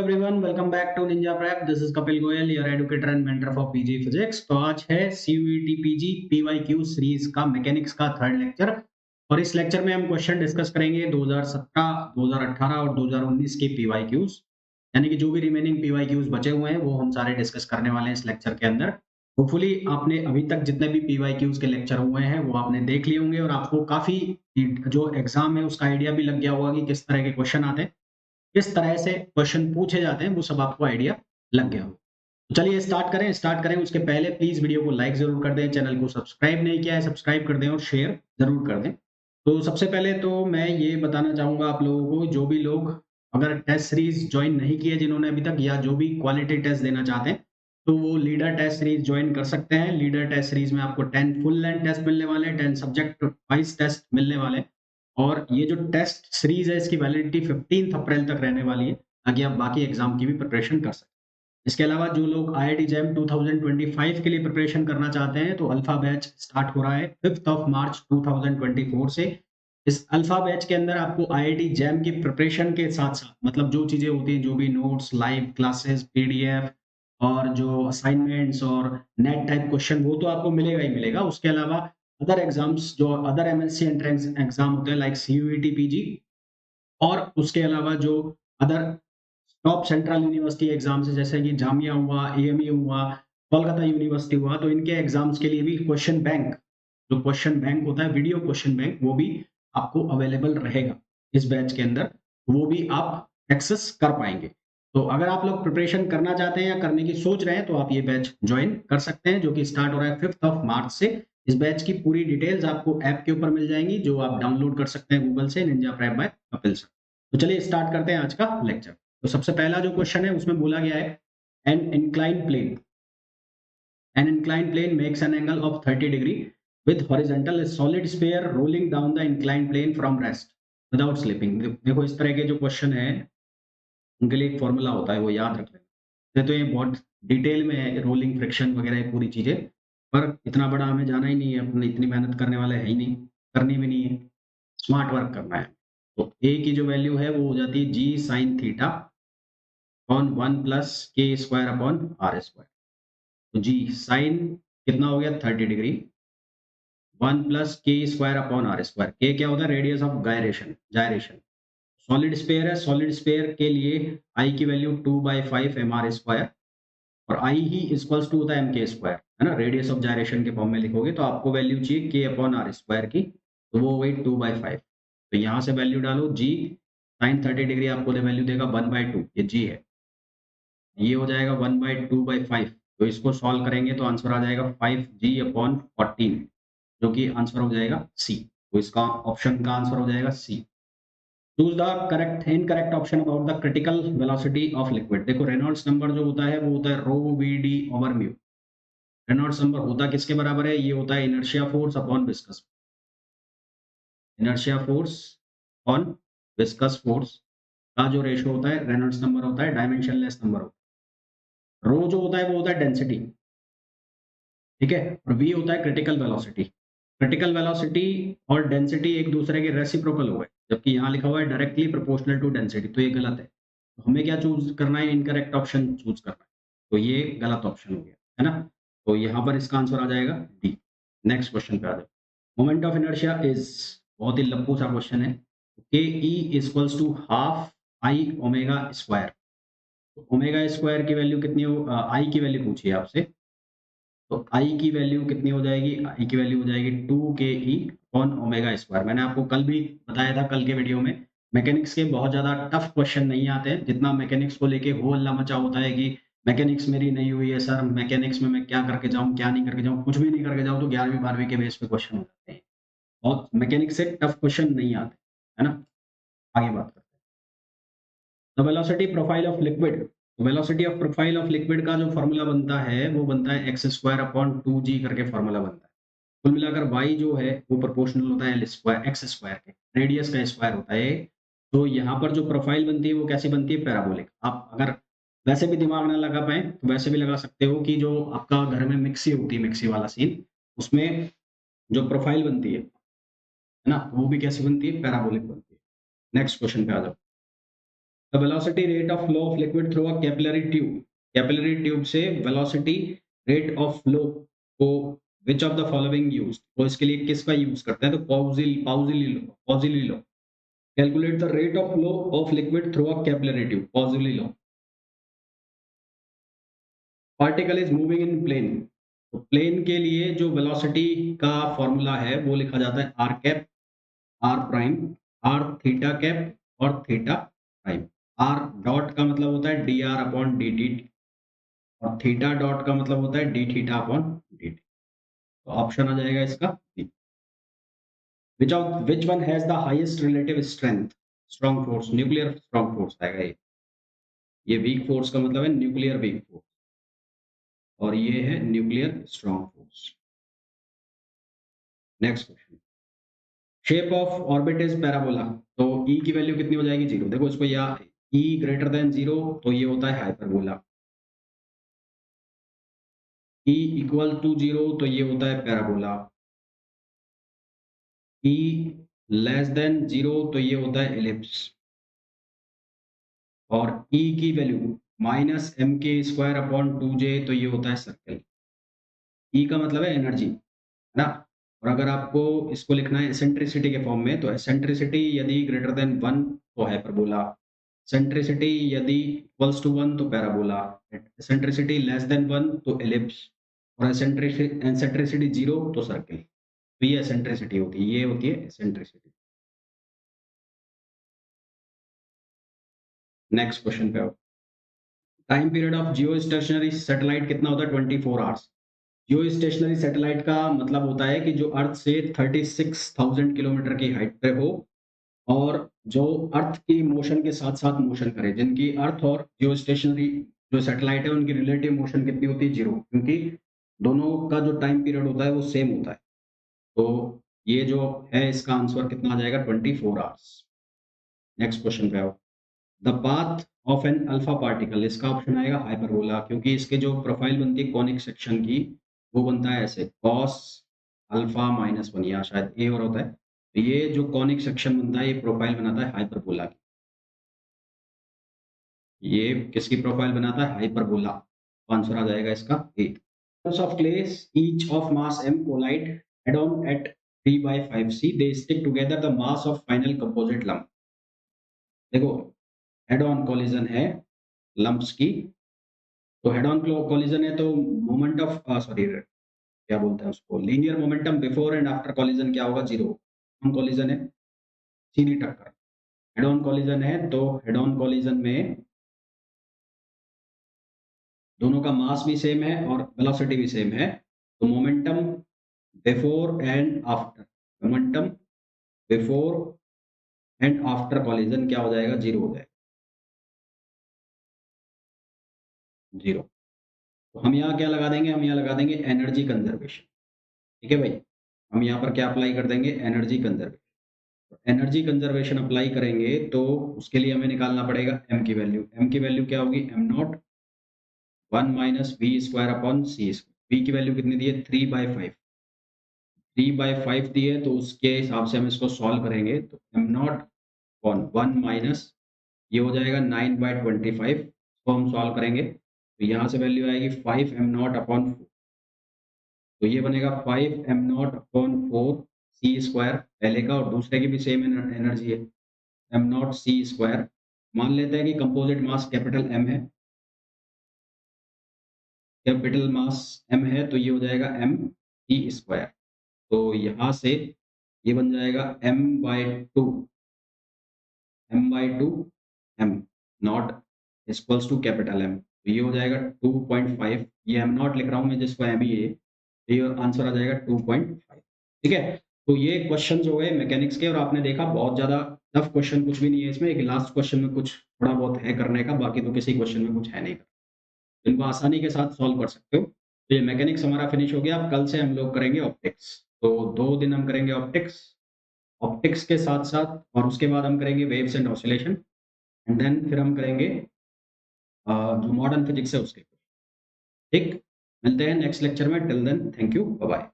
Everyone, welcome back to Ninja Prep. This is Kapil Goyal, your educator and mentor for PG physics. तो आज है CUET PG PYQ series का mechanics का third lecture. और इस lecture में हम क्वेश्चन डिस्कस करेंगे 2017, 2018 और 2019 के पीवाईक्यूज, यानी कि जो भी रिमेनिंग पीवाईक्यूज बचे हुए हैं वो हम सारे डिस्कस करने वाले हैं इस लेक्चर के अंदर। होपफुली आपने अभी तक जितने भी पीवाईक्यूज के लेक्चर हुए हैं वो आपने देख लिए होंगे और आपको काफी जो एग्जाम है उसका आइडिया भी लग गया होगा कि किस तरह के क्वेश्चन आते हैं, किस तरह से क्वेश्चन पूछे जाते हैं, वो सब आपको आइडिया लग गया हो। तो चलिए स्टार्ट करें। उसके पहले प्लीज वीडियो को लाइक जरूर कर दें, चैनल को सब्सक्राइब नहीं किया है सब्सक्राइब कर दें और शेयर जरूर कर दें। तो सबसे पहले तो मैं ये बताना चाहूंगा आप लोगों को, जो भी लोग अगर टेस्ट सीरीज ज्वाइन नहीं किए जिन्होंने अभी तक, या जो भी क्वालिटी टेस्ट देना चाहते हैं, तो वो लीडर टेस्ट सीरीज ज्वाइन कर सकते हैं। लीडर टेस्ट सीरीज में आपको 10 फुल लेंथ टेस्ट मिलने वाले हैं, 10 सब्जेक्ट वाइज टेस्ट मिलने वाले हैं। और ये जो टेस्ट सीरीज है इसकी वैलिडिटी 15 अप्रैल तक रहने वाली है, ताकि आप बाकी एग्जाम की भी प्रिपरेशन कर सकें। इसके अलावा जो लोग आईआईटी जैम 2025 के लिए प्रिपरेशन करना चाहते हैं, तो अल्फा बैच स्टार्ट हो रहा है 5 मार्च 2024 से। इस अल्फा बैच के अंदर आपको आईआईटी जैम की प्रिपरेशन के साथ साथ, मतलब जो चीजें होती हैं, जो भी नोट्स, लाइव क्लासेस, पीडीएफ और जो असाइनमेंट्स और नेट टाइप क्वेश्चन, वो तो आपको मिलेगा ही मिलेगा। उसके अलावा अदर एग्जाम्स, जो अदर एमएससी एंट्रेंस एग्जाम होते हैं लाइक सीयूईटी पीजी, और उसके अलावा जो other top central university exams है, जैसे कि जामिया हुआ, एएमयू हुआ, कोलकाता यूनिवर्सिटी हुआ, तो इनके एग्जाम्स के लिए भी क्वेश्चन बैंक, जो क्वेश्चन बैंक होता है, वीडियो क्वेश्चन बैंक, वो भी आपको अवेलेबल रहेगा इस बैच के अंदर। वो भी आप एक्सेस कर पाएंगे। तो अगर आप लोग प्रिपरेशन करना चाहते हैं या करने की सोच रहे हैं, तो आप ये बैच ज्वाइन कर सकते हैं, जो कि स्टार्ट हो रहा है 5 मार्च से। इस बैच की पूरी डिटेल्स आपको ऐप के ऊपर मिल जाएंगी, जो आप डाउनलोड कर सकते हैं गूगल से, Ninja Prep by Kapil sir. तो चलिए स्टार्ट करते हैं आज का लेक्चर। तो सबसे पहला जो क्वेश्चन है उसमें बोला गया है, an incline plane an inclined plane makes an angle of 30 degree with horizontal solid sphere rolling down the inclined plane from rest without slipping। देखो इस तरह के जो क्वेश्चन है उनके लिए एक फॉर्मूला होता है, वो याद रख लेना। तो ये बहुत डिटेल में है, रोलिंग फ्रिक्शन वगैरह ये पूरी चीजें, पर इतना बड़ा हमें जाना ही नहीं है, अपने इतनी मेहनत करने वाले है ही नहीं, करनी भी नहीं है, स्मार्ट वर्क करना है। तो ए की जो वैल्यू है वो हो जाती है जी साइन थीटा अपॉन 1 प्लस के स्क्वायर अपॉन आर स्क्वायर। तो जी साइन कितना हो गया 30 डिग्री, 1 प्लस के स्क्वायर अपॉन आर स्क्वायर। के क्या होता है, radius of gyration, gyration. Solid sphere है, सॉलिड स्पेयर के लिए आई की वैल्यू 2/5 एम आर स्क्वायर, और आई ही इक्वल्स टू होता है एम के स्क्वायर, है ना। रेडियस ऑफ जायरेशन के फॉर्म में लिखोगे तो आपको वैल्यू चाहिए के अपॉन आर स्क्वायर की, तो वो वही 2/5। तो यहाँ से वैल्यू डालो, जी साइन 30 डिग्री आपको वैल्यू देगा 1/2, ये जी है। ये हो जाएगा 1/2/5। तो इसको सॉल्व करेंगे तो आंसर आ जाएगा 5g/14, जो कि आंसर हो जाएगा सी। तो इसका ऑप्शन का आंसर हो जाएगा C. Choose the correct incorrect option about the critical velocity of liquid. देखो रेनॉल्ड्स नंबर जो होता है वो होता है rho V D over mu. Reynolds number होता किसके बराबर है, ये होता है inertia force upon viscous, inertia force on viscous force का जो रेशियो होता है, रेनॉल्ड्स नंबर होता है डायमेंशनलेस नंबर होता है। रो जो होता है वो होता है डेंसिटी, ठीक है, और वी होता है क्रिटिकल वेलोसिटी। क्रिटिकल वेलोसिटी और डेंसिटी एक दूसरे के रेसिप्रोकल हो गए, जबकि यहाँ लिखा हुआ है डायरेक्टली प्रोपोर्शनल टू डेंसिटी, तो ये गलत है। तो हमें क्या चूज करना है, इनकरेक्ट ऑप्शन चूज करना है, तो ये गलत ऑप्शन हो गया, है ना। तो यहाँ पर इसका आंसर आ जाएगा डी। नेक्स्ट क्वेश्चन पे आ जाओ। मोमेंट ऑफ इनर्शिया इज, बहुत ही लंबू सा क्वेश्चन है। K E equals to half I omega square. Omega square की वैल्यू कितनी हो, आई की वैल्यू पूछिए आपसे, तो आई की वैल्यू कितनी हो जाएगी, आई की वैल्यू हो जाएगी 2ke अपॉन ओमेगा स्क्वायर। मैंने आपको कल भी बताया था, कल के वीडियो में, मैकेनिक्स के बहुत ज़्यादा टफ क्वेश्चन नहीं आते हैं। जितना मैकेनिक्स को लेके हो हल्ला मचा होता है कि मैकेनिक्स मेरी नहीं हुई है सर, मैकेनिक्स में मैं क्या करके जाऊँ, क्या नहीं करके जाऊँ, कुछ भी नहीं करके जाऊँ, तो 11वीं 12वीं के बेस पे क्वेश्चन हो जाते हैं। और मैकेनिक्स से टफ क्वेश्चन नहीं आते, है ना। आगे बात करते हैं। The velocity profile of liquid. Velocity of profile of liquid का जो फॉर्मूला बनता है वो बनता है एक्स स्क्वायर अपॉन 2g करके फॉर्मूला बनता है। कुल मिलाकर y जो है वो प्रोपोर्शनल होता है एल स्क्वायर, एक्स स्क्वायर के, रेडियस का स्क्वायर होता है। तो यहाँ पर जो प्रोफाइल बनती है वो कैसी बनती है, पैराबोलिक। आप अगर वैसे भी दिमाग ना लगा पाए तो वैसे भी लगा सकते हो कि जो आपका घर में मिक्सी होती है, मिक्सी वाला सीन, उसमें जो प्रोफाइल बनती है ना, वो भी कैसी बनती है, पैराबोलिक बनती है। नेक्स्ट क्वेश्चन पे आ जाओ। The velocity rate of flow of liquid through a capillary tube से वेलोसिटी रेट ऑफ फ्लो को which of the following use, तो इसके लिए किसका यूज करते हैं, तो Poiseuille law. Calculate the rate of flow of liquid through a capillary tube, Poiseuille law. Particle is moving in plane, तो प्लेन के लिए जो वेलोसिटी का फॉर्मूला है वो लिखा जाता है R cap, R prime, R theta cap और थीटा प्राइम। आर डॉट का मतलब होता है D R upon D T और थीटा डॉट का मतलब होता है D theta upon D T. तो ऑप्शन आ जाएगा इसका B. Which one has the highest relative strength, strong force, nuclear strong force आएगा ये वीक फोर्स का मतलब है न्यूक्लियर वीक फोर्स और ये है nuclear strong force. Next question, shape of orbit is parabola, तो ई की वैल्यू कितनी हो जाएगी, जीरो। देखो इसको, या ई ग्रेटर देन जीरो तो ये होता है hyperbola, E equal to zero तो ये होता है parabola, E less than zero तो ये होता है एलिप्स और ई की वैल्यू माइनस एम के स्क्वायर अपॉन टू जे तो ये होता है सर्कल। ई का मतलब है एनर्जी, है ना। और अगर आपको इसको लिखना है एसेंट्रिसिटी के फॉर्म में, तो एसेंट्रिसिटी यदि ग्रेटर देन वन तो हाइपरबोला, एसेंट्रिसिटी यदि इक्वल्स टू वन तो parabola, eccentricity less than one तो एलिप्स और एसेंट्रिसिटी जीरो तो सर्कल। तो ये एसेंट्रिसिटी होती है, ये होती है एसेंट्रिसिटी। नेक्स्ट क्वेश्चन पे आओ। Time period of Jio stationery satellite कितना होता है, 24 आवर्स। जियो स्टेशनरी सैटेलाइट का मतलब होता है कि जो अर्थ से 36,000 किलोमीटर की हाइट पे हो और जो अर्थ की मोशन के साथ साथ मोशन करे, जिनकी अर्थ और जियो स्टेशनरी जो सैटेलाइट है उनकी रिलेटिव मोशन कितनी होती है, जीरो, क्योंकि दोनों का जो टाइम पीरियड होता है वो सेम होता है। तो ये जो है इसका आंसर कितना आ जाएगा, 24 आवर्स। नेक्स्ट क्वेश्चन पे आओ। The path of an alpha particle, इसका ऑप्शन आएगा हाइपरबोला, क्योंकि इसके जो प्रोफाइल बनती है कॉनिक सेक्शन की वो बनता है ऐसे कॉस अल्फा माइनस वन, या शायद ए और होता है। तो ये जो कॉनिक सेक्शन बनता है ये प्रोफाइल बनाता है हाइपरबोला की। ये किसकी प्रोफाइल बनाता है, हाइपरबोला। आंसर आ जाएगा इसका ए। ऑफ क्लेस each of mass m collide head on at 3/5c, they stick together the mass of final composite lump। देखो हेड ऑन कॉलिजन है लंप्स की, तो हेड ऑन कॉलिजन है तो मोमेंट ऑफ सॉरी क्या बोलते हैं उसको, linear momentum before and after collision क्या होगा, जीरो। ऑन कॉलिजन है सीधी टक्कर, हेड ऑन कॉलिजन है तो हेड ऑन कॉलिजन में दोनों का मास भी सेम है और वेलोसिटी भी सेम है, तो momentum before and after, momentum before and after collision क्या हो जाएगा, जीरो हो जाएगा, जीरो। तो हम यहाँ क्या लगा देंगे, हम यहाँ लगा देंगे एनर्जी कंजर्वेशन। ठीक है भाई, हम यहाँ पर क्या अप्लाई कर देंगे, energy conservation. Energy conservation apply करेंगे तो उसके लिए हमें निकालना पड़ेगा एम की वैल्यू। एम की वैल्यू क्या होगी, M naught one minus V square upon C square. V की वैल्यू कितनी दी है, 3/5, 3/5 दी है, तो उसके हिसाब से हम इसको सॉल्व करेंगे तो M naught upon one minus ये हो जाएगा 9/25, इसको हम सॉल्व करेंगे तो यहाँ से वैल्यू आएगी 5 एम नॉट अपॉन 4, तो ये बनेगा 5 M naught upon 4 C square पहले का, और दूसरे की भी सेम एनर्जी है एम नॉट सी स्क्वायर। मान लेते हैं कि कंपोजिट मास कैपिटल एम है, कैपिटल मास एम है तो ये हो जाएगा एम सी स्क्वायर। तो यहाँ से ये बन जाएगा m/2, m/2 m naught equals to capital M, तो ये हो जाएगा 2.5। ये m नॉट लिख रहा हूँ मैं जिसको m ही है, ये आंसर आ जाएगा 2.5। ठीक है, तो ये क्वेश्चन हो गए मैकेनिक्स के, और आपने देखा बहुत ज्यादा टफ क्वेश्चन कुछ भी नहीं है इसमें, एक लास्ट क्वेश्चन में कुछ थोड़ा बहुत है करने का, बाकी तो किसी क्वेश्चन में कुछ है नहीं, इनको आसानी के साथ सॉल्व कर सकते हो। तो ये मैकेनिक्स हमारा फिनिश हो गया, अब कल से हम लोग करेंगे ऑप्टिक्स। तो 2 दिन हम करेंगे ऑप्टिक्स, ऑप्टिक्स के साथ साथ और उसके बाद हम करेंगे waves and oscillation, and then फिर हम करेंगे जो मॉडर्न फिजिक्स है उसके। ठीक, मिलते हैं नेक्स्ट लेक्चर में, till then thank you, bye bye.